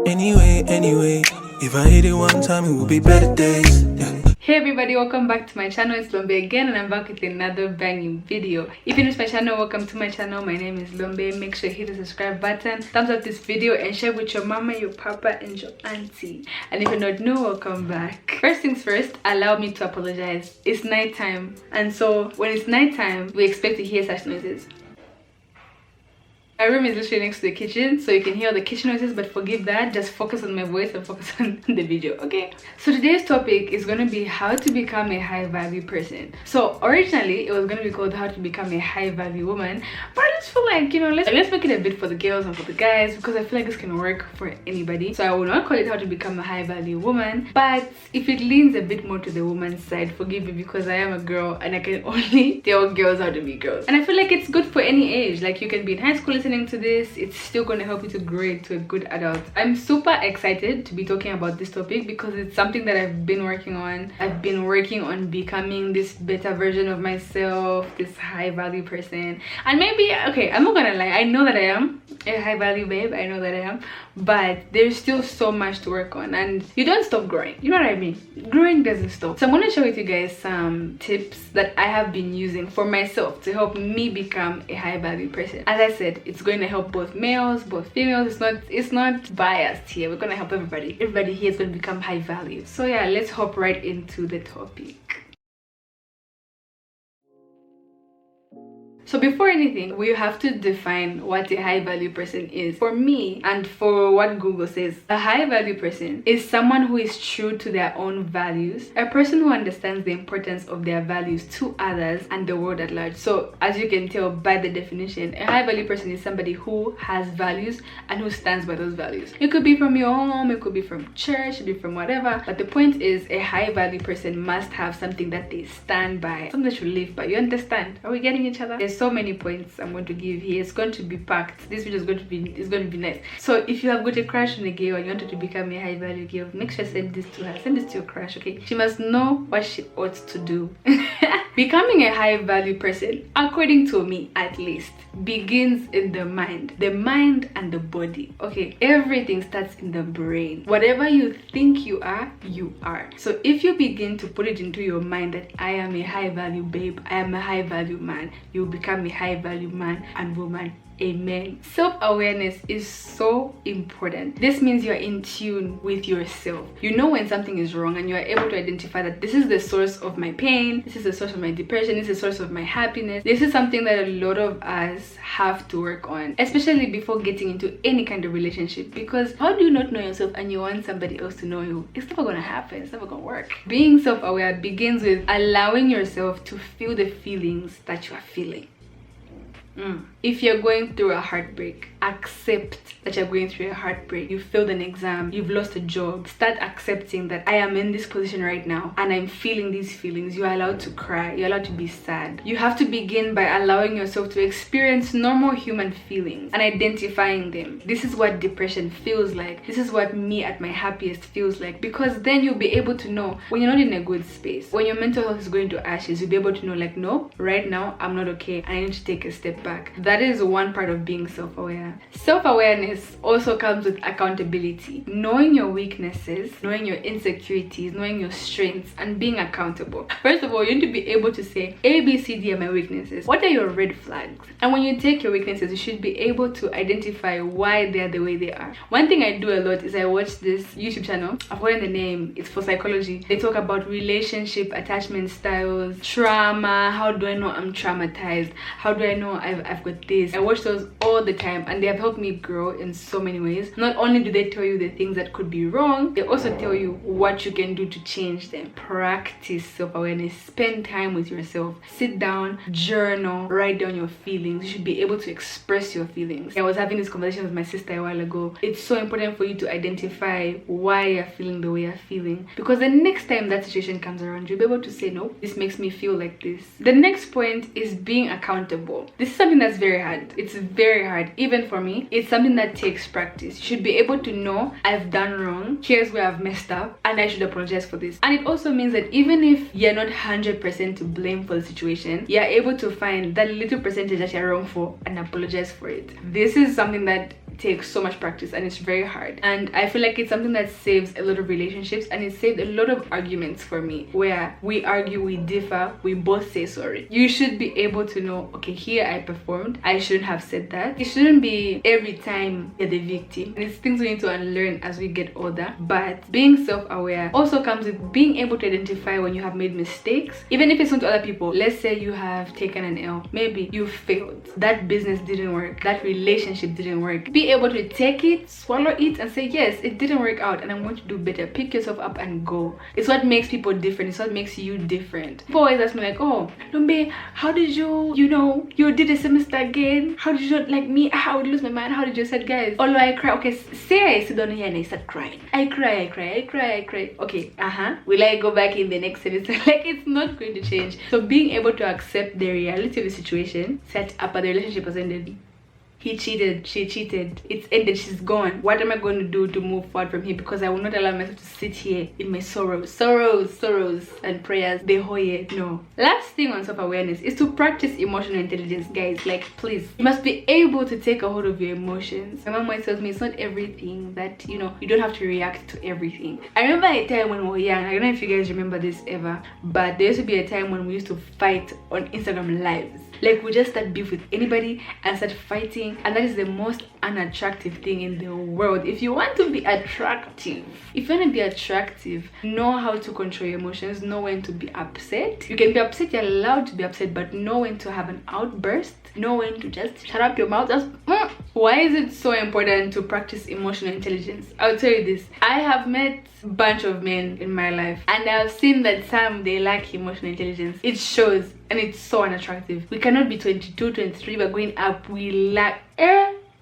Anyway, if I hit it one time, it will be better days. Yeah. Hey everybody, welcome back to my channel. It's Lombe again, and I'm back with another banging video. If you're new to my channel, welcome to my channel. My name is Lombe. Make sure you hit the subscribe button, thumbs up this video, and share with your mama, your papa, and your auntie. And if you're not new, welcome back. First things first, allow me to apologize. It's nighttime, and so when it's nighttime, we expect to hear such noises. My room is literally next to the kitchen, so you can hear the kitchen noises, but forgive that. Just focus on my voice and focus on the video, okay? So today's topic is going to be how to become a high value person. So originally it was going to be called how to become a high value woman, but I just feel like, you know, let's make it a bit for the girls and for the guys, because I feel like this can work for anybody. So I will not call it how to become a high value woman, but if it leans a bit more to the woman's side, forgive me, because I am a girl and I can only tell girls how to be girls. And I feel like it's good for any age. Like, you can be in high school listening to this, it's still going to help you to grow into a good adult. I'm super excited to be talking about this topic because it's something that I've been working on. I've been working on becoming this better version of myself, this high value person. And maybe, okay, I'm not gonna lie, I know that I am a high value babe, I know that I am, but there's still so much to work on, and you don't stop growing, you know what I mean? Growing doesn't stop. So I'm going to share with you guys some tips that I have been using for myself to help me become a high value person. As I said, it's going to help both males, both females. It's not biased here. We're going to help everybody. Everybody here is going to become high value. So yeah, let's hop right into the topic. So before anything, we have to define what a high value person is. For me, and for what Google says, a high value person is someone who is true to their own values, a person who understands the importance of their values to others and the world at large. So as you can tell by the definition, a high value person is somebody who has values and who stands by those values. It could be from your home, it could be from church, it could be from whatever, but the point is, a high value person must have something that they stand by, something that you live by. You understand? Are we getting each other? There's so many points I'm going to give here. It's going to be packed. This video is going to be nice. So if you have got a crush on a girl and you wanted to become a high value girl, make sure send this to her. Send this to your crush, okay? She must know what she ought to do. Becoming a high value person, according to me at least, begins in the mind and the body. Okay, everything starts in the brain. Whatever you think you are, you are. So if you begin to put it into your mind that I am a high value babe, I am a high value man, you become a high value man and woman. Amen. Self-awareness is so important. This means you're in tune with yourself. You know when something is wrong, and you are able to identify that this is the source of my pain, this is the source of my depression, this is the source of my happiness. This is something that a lot of us have to work on, especially before getting into any kind of relationship, because how do you not know yourself and you want somebody else to know you? It's never gonna happen. It's never gonna work. Being self-aware begins with allowing yourself to feel the feelings that you are feeling. If you're going through a heartbreak, accept that you're going through a heartbreak. You failed an exam, you've lost a job. Start accepting that I am in this position right now and I'm feeling these feelings. You're allowed to cry, you're allowed to be sad. You have to begin by allowing yourself to experience normal human feelings and identifying them. This is what depression feels like. This is what me at my happiest feels like, because then you'll be able to know when you're not in a good space, when your mental health is going to ashes. You'll be able to know, like, no, right now I'm not okay, I need to take a step back. That is one part of being self-aware. Self-awareness also comes with accountability. Knowing your weaknesses, knowing your insecurities, knowing your strengths, and being accountable. First of all, you need to be able to say, A, B, C, D are my weaknesses. What are your red flags? And when you take your weaknesses, you should be able to identify why they're the way they are. One thing I do a lot is I watch this YouTube channel. I've forgotten the name. It's for psychology. They talk about relationship attachment styles, trauma. How do I know I'm traumatized? How do I know I've got this? I watch those all the time, and they have helped me grow in so many ways. Not only do they tell you the things that could be wrong, they also tell you what you can do to change them. Practice self-awareness. Spend time with yourself. Sit down, journal, write down your feelings. You should be able to express your feelings. I was having this conversation with my sister a while ago. It's so important for you to identify why you're feeling the way you're feeling, because the next time that situation comes around, you'll be able to say, no, this makes me feel like this. The next point is being accountable. This is something that's very hard. It's very hard, even for me. It's something that takes practice. You should be able to know, I've done wrong, here's where I've messed up, and I should apologize for this. And it also means that even if you're not 100% to blame for the situation, you're able to find that little percentage that you're wrong for and apologize for it. This is something that takes so much practice and it's very hard. And I feel like it's something that saves a lot of relationships, and it saved a lot of arguments for me, where we argue, we differ, we both say sorry. You should be able to know, okay, here I performed, I shouldn't have said that. It shouldn't be every time you're the victim. And it's things we need to unlearn as we get older. But being self-aware also comes with being able to identify when you have made mistakes, even if it's not to other people. Let's say you have taken an L, maybe you failed, that business didn't work, that relationship didn't work. Be able to take it, swallow it, and say, yes, it didn't work out and I'm going to do better. Pick yourself up and go. It's what makes people different. It's what makes you different. People always ask me like, oh, Lumbe, how did you did a semester again? How did you not like me? I would lose my mind. How did you? Said, guys, although I cry, okay, say I sit down here and I start crying. I cry. Okay, will I go back in the next semester? Like, it's not going to change. So being able to accept the reality of the situation, set up, the relationship has ended. He cheated, she cheated, it's ended, she's gone. What am I going to do to move forward from here? Because I will not allow myself to sit here in my sorrows and prayers the whole year. No. Last thing on self-awareness is to practice emotional intelligence, guys. Like, please, you must be able to take a hold of your emotions. My mom always tells me it's not everything that, you don't have to react to everything. I remember a time when we were young, I don't know if you guys remember this ever, but there used to be a time when we used to fight on Instagram lives. Like, we just start beef with anybody and start fighting, and that is the most unattractive thing in the world. If you want to be attractive, know how to control your emotions, know when to be upset. You can be upset, you're allowed to be upset, but know when to have an outburst, know when to just shut up your mouth. Why is it so important to practice emotional intelligence? I'll tell you this. I have met a bunch of men in my life, and I've seen that some, they lack emotional intelligence. It shows, and it's so unattractive. We cannot be 22, 23, we're going up, we lack.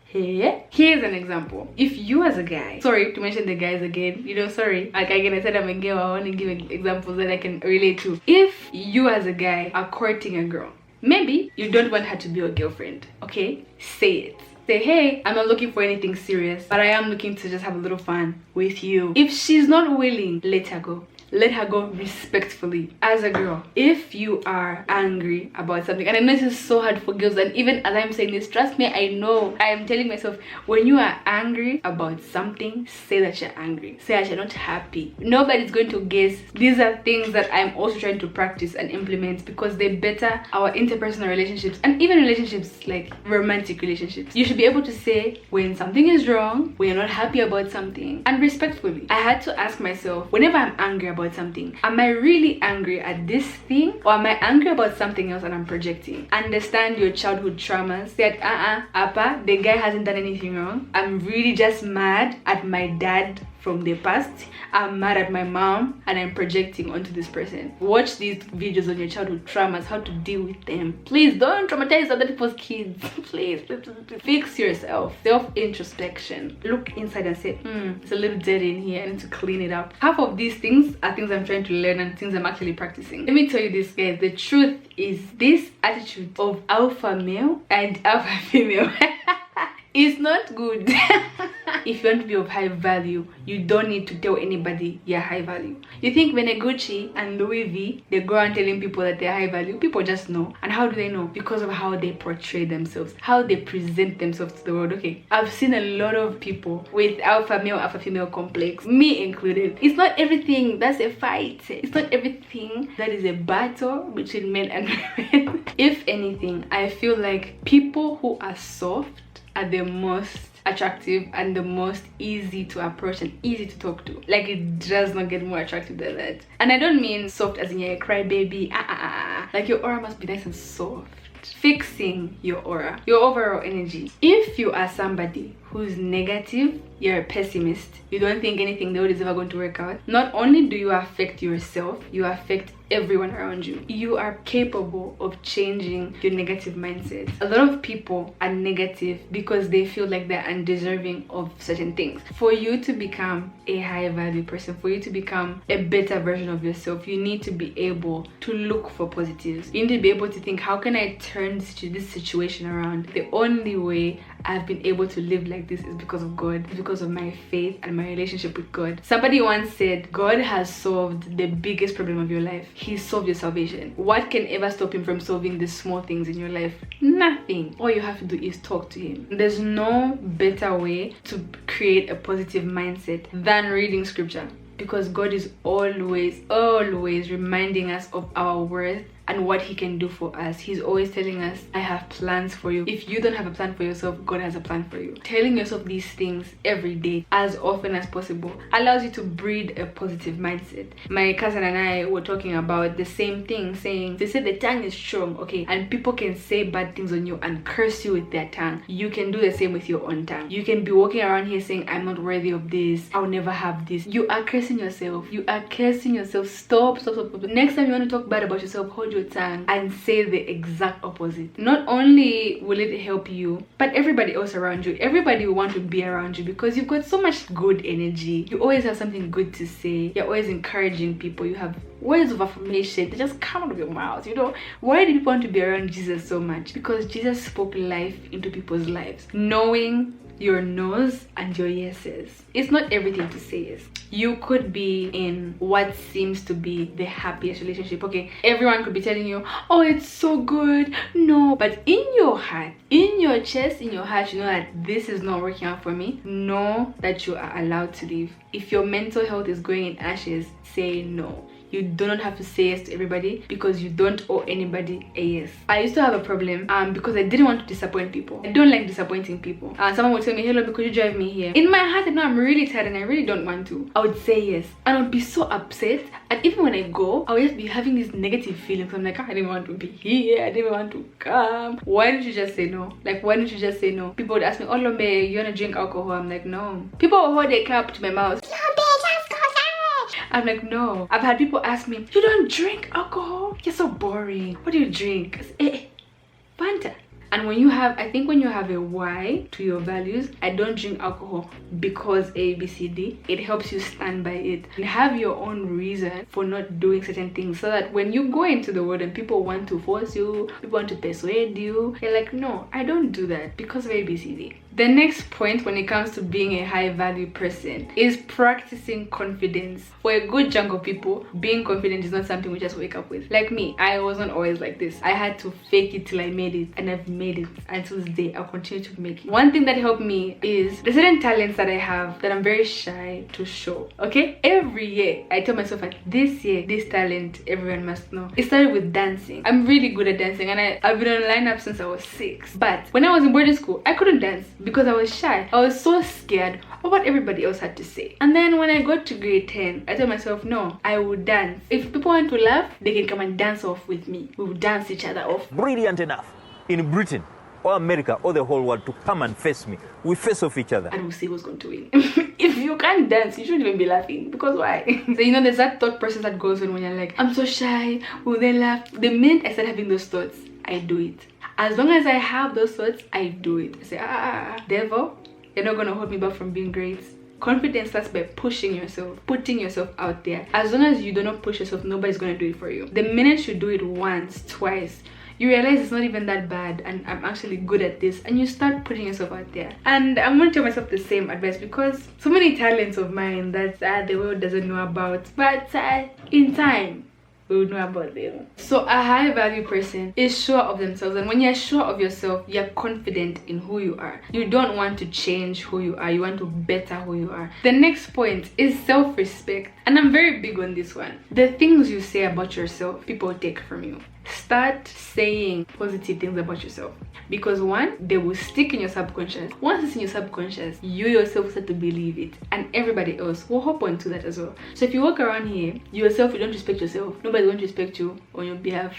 Here's an example. If you as a guy, sorry to mention the guys again, sorry, like again, I said I'm a girl, I want to give examples that I can relate to. If you as a guy are courting a girl, maybe you don't want her to be your girlfriend, okay? Say it. Say, hey, I'm not looking for anything serious, but I am looking to just have a little fun with you. If she's not willing, let her go. Let her go respectfully. As a girl, if you are angry about something, and I know this is so hard for girls, and even as I'm saying this, trust me, I know, I am telling myself, when you are angry about something, say that you're angry. Say that you're not happy. Nobody's going to guess. These are things that I'm also trying to practice and implement, because they better our interpersonal relationships, and even relationships, like romantic relationships. You should be able to say when something is wrong, when you're not happy about something, and respectfully. I had to ask myself, whenever I'm angry about something, am I really angry at this thing, or am I angry about something else and I'm projecting? Understand your childhood traumas. Say Appa, the guy hasn't done anything wrong. I'm really just mad at my dad from the past. I'm mad at my mom and I'm projecting onto this person. Watch these videos on your childhood traumas, how to deal with them. Please don't traumatize other people's kids. Please. Fix yourself. Self-introspection. Look inside and say, it's a little dirty in here, I need to clean it up. Half of these things are things I'm trying to learn and things I'm actually practicing. Let me tell you this, guys, the truth is this attitude of alpha male and alpha female is not good. If you want to be of high value, you don't need to tell anybody you're high value. You think when Gucci and Louis V, they go around telling people that they're high value, people just know. And how do they know? Because of how they portray themselves, how they present themselves to the world. Okay, I've seen a lot of people with alpha male, alpha female complex, me included. It's not everything that's a fight. It's not everything that is a battle between men and women. If anything, I feel like people who are soft are the most attractive and the most easy to approach and easy to talk to. Like, it does not get more attractive than that. And I don't mean soft as in you're a crybaby. Like, your aura must be nice and soft. Fixing your aura, your overall energy. If you are somebody who's negative, you're a pessimist, you don't think anything good is ever going to work out, not only do you affect yourself, you affect everyone around you. You are capable of changing your negative mindset. A lot of people are negative because they feel like they're undeserving of certain things. For you to become a high value person, for you to become a better version of yourself, you need to be able to look for positives. You need to be able to think, how can I turn this situation around? The only way I've been able to live like this is because of God. It's because of my faith and my relationship with God. Somebody once said, God has solved the biggest problem of your life. He solved your salvation. What can ever stop him from solving the small things in your life? Nothing. All you have to do is talk to him. There's no better way to create a positive mindset than reading scripture, because God is always reminding us of our worth and what he can do for us. He's always telling us, I have plans for you. If you don't have a plan for yourself, God has a plan for you. Telling yourself these things every day as often as possible allows you to breed a positive mindset. My cousin and I were talking about the same thing, saying, they said the tongue is strong, okay, and people can say bad things on you and curse you with their tongue. You can do the same with your own tongue. You can be walking around here saying, I'm not worthy of this, I'll never have this. You are cursing yourself. You are cursing yourself. Stop. Next time you want to talk bad about yourself, hold your tongue and say the exact opposite. Not only will it help you, but everybody else around you. Everybody will want to be around you because you've got so much good energy. You always have something good to say. You're always encouraging people. You have words of affirmation. They just come out of your mouth. You know, why do people want to be around Jesus so much? Because Jesus spoke life into people's lives. Knowing your no's and your yeses. It's not everything to say yes. You could be in what seems to be the happiest relationship. Okay, everyone could be telling you, oh, it's so good. No, but in your heart, in your chest, in your heart, you know that this is not working out for me. Know that you are allowed to leave. If your mental health is going in ashes, say no. You do not have to say yes to everybody because you don't owe anybody a yes. I used to have a problem because I didn't want to disappoint people. I don't like disappointing people. Someone would tell me, hello, because you drive me here. In my heart, I know I'm really tired and I really don't want to. I would say yes. And I would be so upset. And even when I go, I would just be having these negative feelings. I'm like, I didn't want to be here. I didn't want to come. Why didn't you just say no? Like, why didn't you just say no? People would ask me, oh, Lombe, you want to drink alcohol? I'm like, no. People would hold their cup to my mouth. I'm like, no. I've had people ask me, you don't drink alcohol? You're so boring. What do you drink? I say, Fanta. And when you have, I think when you have a why to your values, I don't drink alcohol because A, B, C, D, it helps you stand by it and have your own reason for not doing certain things, so that when you go into the world and people want to force you, people want to persuade you, you're like, no, I don't do that because of A, B, C, D. The next point when it comes to being a high value person is practicing confidence. For a good chunk of people, being confident is not something we just wake up with. Like me, I wasn't always like this. I had to fake it till I made it, and I've made it until this day. I'll continue to make it. One thing that helped me is the certain talents that I have that I'm very shy to show. Okay, every year I tell myself like, this year this talent everyone must know. It started with dancing. I'm really good at dancing, and I've been on lineup since I was 6. But when I was in boarding school, I couldn't dance because I was shy. I was so scared of what everybody else had to say. And then when I got to grade 10, I told myself, no, I will dance. If people want to laugh, they can come and dance off with me. We will dance each other off. Brilliant enough in Britain or America or the whole world to come and face me. We face off each other. And we'll see who's going to win. If you can't dance, you shouldn't even be laughing. Because why? So, you know, there's that thought process that goes on when you're like, I'm so shy. Will they laugh? The minute I start having those thoughts, I do it. As long as I have those thoughts, I do it. I say, devil, you're not going to hold me back from being great. Confidence starts by pushing yourself, putting yourself out there. As long as you do not push yourself, nobody's going to do it for you. The minute you do it once, twice, you realize it's not even that bad and I'm actually good at this, and you start putting yourself out there. And I'm going to tell myself the same advice because so many talents of mine that the world doesn't know about, but in time we will know about them. So a high value person is sure of themselves, and when you're sure of yourself, you're confident in who you are. You don't want to change who you are, you want to better who you are. The next point is self-respect, and I'm very big on this one. The things you say about yourself, people take from you. Start saying positive things about yourself, because one, they will stick in your subconscious. Once it's in your subconscious, you yourself start to believe it, and everybody else will hop onto that as well. So if you walk around here yourself, you don't respect yourself, nobody won't respect you on your behalf.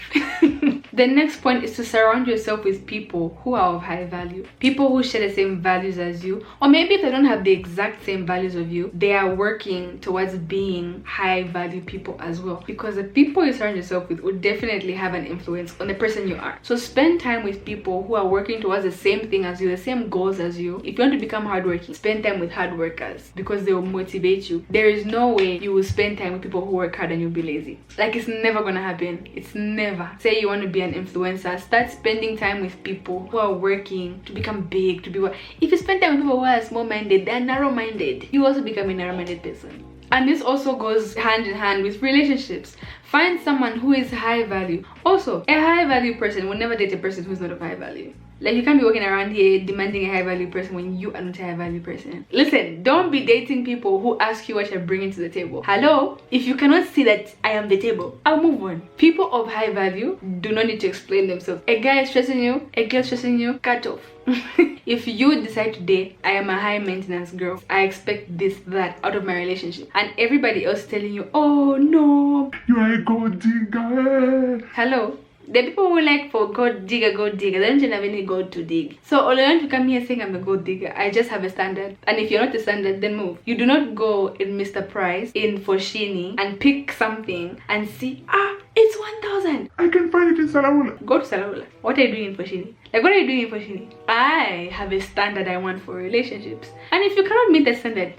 The next point is to surround yourself with people who are of high value, people who share the same values as you, or maybe if they don't have the exact same values of you, they are working towards being high value people as well, because the people you surround yourself with will definitely have an influence on the person you are. So spend time with people who are working towards the same thing as you, the same goals as you. If you want to become hardworking, spend time with hard workers because they will motivate you. There is no way you will spend time with people who work hard and you'll be lazy. Like, it's never gonna happen. It's never. Say you want to be an influencer. Start spending time with people who are working to become big, to be what. If you spend time with people who are small-minded, they're narrow-minded, you also become a narrow-minded person. And this also goes hand in hand with relationships. Find someone who is high value. Also, a high value person will never date a person who's not of high value. Like, you can't be walking around here demanding a high value person when you are not a high value person. Listen, don't be dating people who ask you what you're bringing to the table. Hello? If you cannot see that I am the table, I'll move on. People of high value do not need to explain themselves. A guy is stressing you, a girl is stressing you, cut off. If you decide today, I am a high maintenance girl, I expect this, that out of my relationship, and everybody else telling you, oh no, you are a gold digger. Hello? The people who like for gold digger, they don't have any gold to dig. So all I want to come here saying I'm a gold digger, I just have a standard. And if you're not a standard, then move. You do not go in Mr. Price, in Foshini, and pick something and see, it's 1,000. I can find it in Salaula. Go to Salaula. What are you doing in Foshini? Like, what are you doing in Foshini? I have a standard I want for relationships. And if you cannot meet the standard,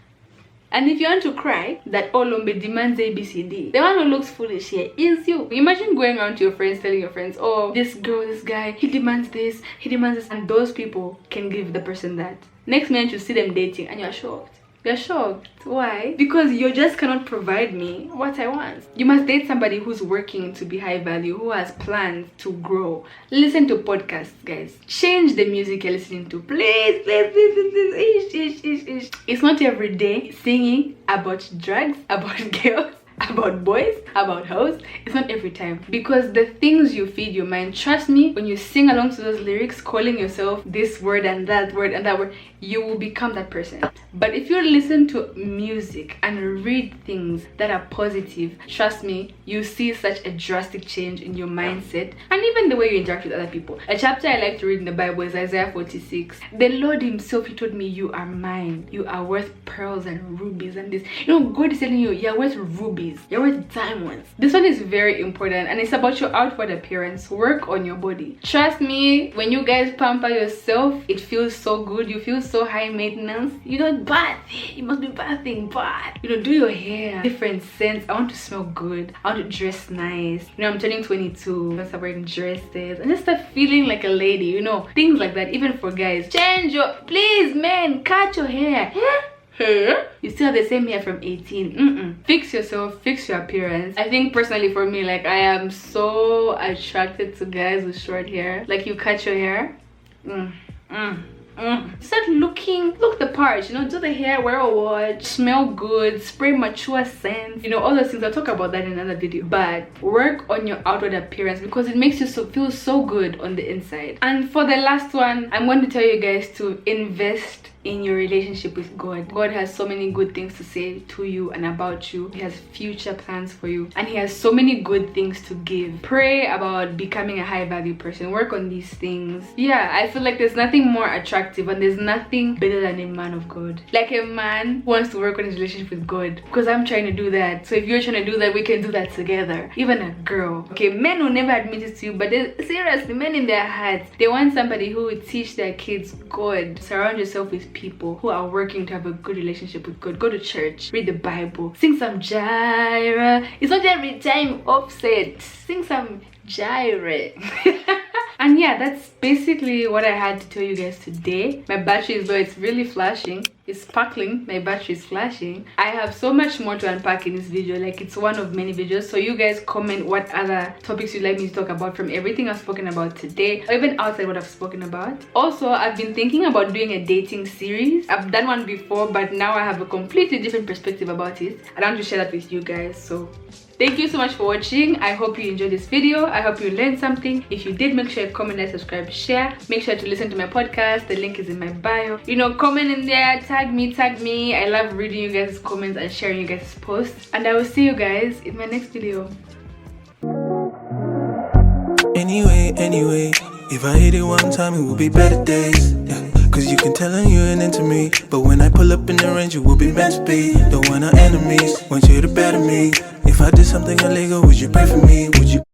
and if you want to cry that Olombe demands ABCD, the one who looks foolish here is you. Imagine going around to your friends telling your friends, oh, this girl, this guy, he demands this, he demands this, and those people can give the person that. Next minute you see them dating and you're shocked. You're shocked. Why? Because you just cannot provide me what I want. You must date somebody who's working to be high value, who has plans to grow. Listen to podcasts, guys. Change the music you're listening to. Please. It's not every day singing about drugs, about girls, about boys, about hoes. It's not every time, because the things you feed your mind, trust me, when you sing along to those lyrics, calling yourself this word and that word and that word, you will become that person. But if you listen to music and read things that are positive, trust me, you see such a drastic change in your mindset and even the way you interact with other people. A chapter I like to read in the Bible is Isaiah 46. The Lord himself, he told me, you are mine, you are worth pearls and rubies and this. You know, God is telling you, you're worth rubies, you're worth diamonds. This one is very important, and it's about your outward appearance. Work on your body. Trust me, when you guys pamper yourself, it feels so good. You feel so high maintenance. You don't bath, you must be bathing, but you know, do your hair different scents. I want to smell good, I want to dress nice. You know, I'm turning 22, I start wearing dresses and just start feeling like a lady, you know, things like that. Even for guys, change your, please men, cut your hair. You still have the same hair from 18. Fix yourself, fix your appearance. I think personally for me, like, I am so attracted to guys with short hair. Like, you cut your hair, start look the part, you know, do the hair, wear a watch, smell good, spray mature scents, you know, all those things. I'll talk about that in another video. But work on your outward appearance, because it makes you feel so good on the inside. And for the last one, I'm going to tell you guys to invest in your relationship with God. God has so many good things to say to you and about you. He has future plans for you, and he has so many good things to give. Pray about becoming a high value person. Work on these things. Yeah, I feel like there's nothing more attractive and there's nothing better than a man of God. Like a man who wants to work on his relationship with God, because I'm trying to do that. So if you're trying to do that, we can do that together. Even a girl. Okay, men will never admit it to you, but seriously, men in their hearts, they want somebody who will teach their kids God. Surround yourself with people who are working to have a good relationship with God. Go to church, read the Bible, sing some 𝙍𝙊𝘼𝘼𝘉. It's not every time Offset. Sing some 𝙍𝙊𝘼𝘼𝘉. And yeah, that's basically what I had to tell you guys today. My battery is low, it's really flashing. It's sparkling, my battery is flashing. I have so much more to unpack in this video. Like, it's one of many videos. So you guys comment what other topics you'd like me to talk about from everything I've spoken about today, or even outside what I've spoken about. Also, I've been thinking about doing a dating series. I've done one before, but now I have a completely different perspective about it. I want to share that with you guys. So thank you so much for watching. I hope you enjoyed this video. I hope you learned something. If you did, make sure you comment, like, subscribe, share. Make sure to listen to my podcast. The link is in my bio. You know, comment in there, tag me. I love reading you guys' comments and sharing you guys' posts. And I will see you guys in my next video. Anyway, if I hit it one time, it will be better days. Yeah. Cause you can tell I'm you ain't into me, but when I pull up in the range, you will be meant to be. Don't want no enemies, want you to better me. If I did something illegal, would you pray for me? Would you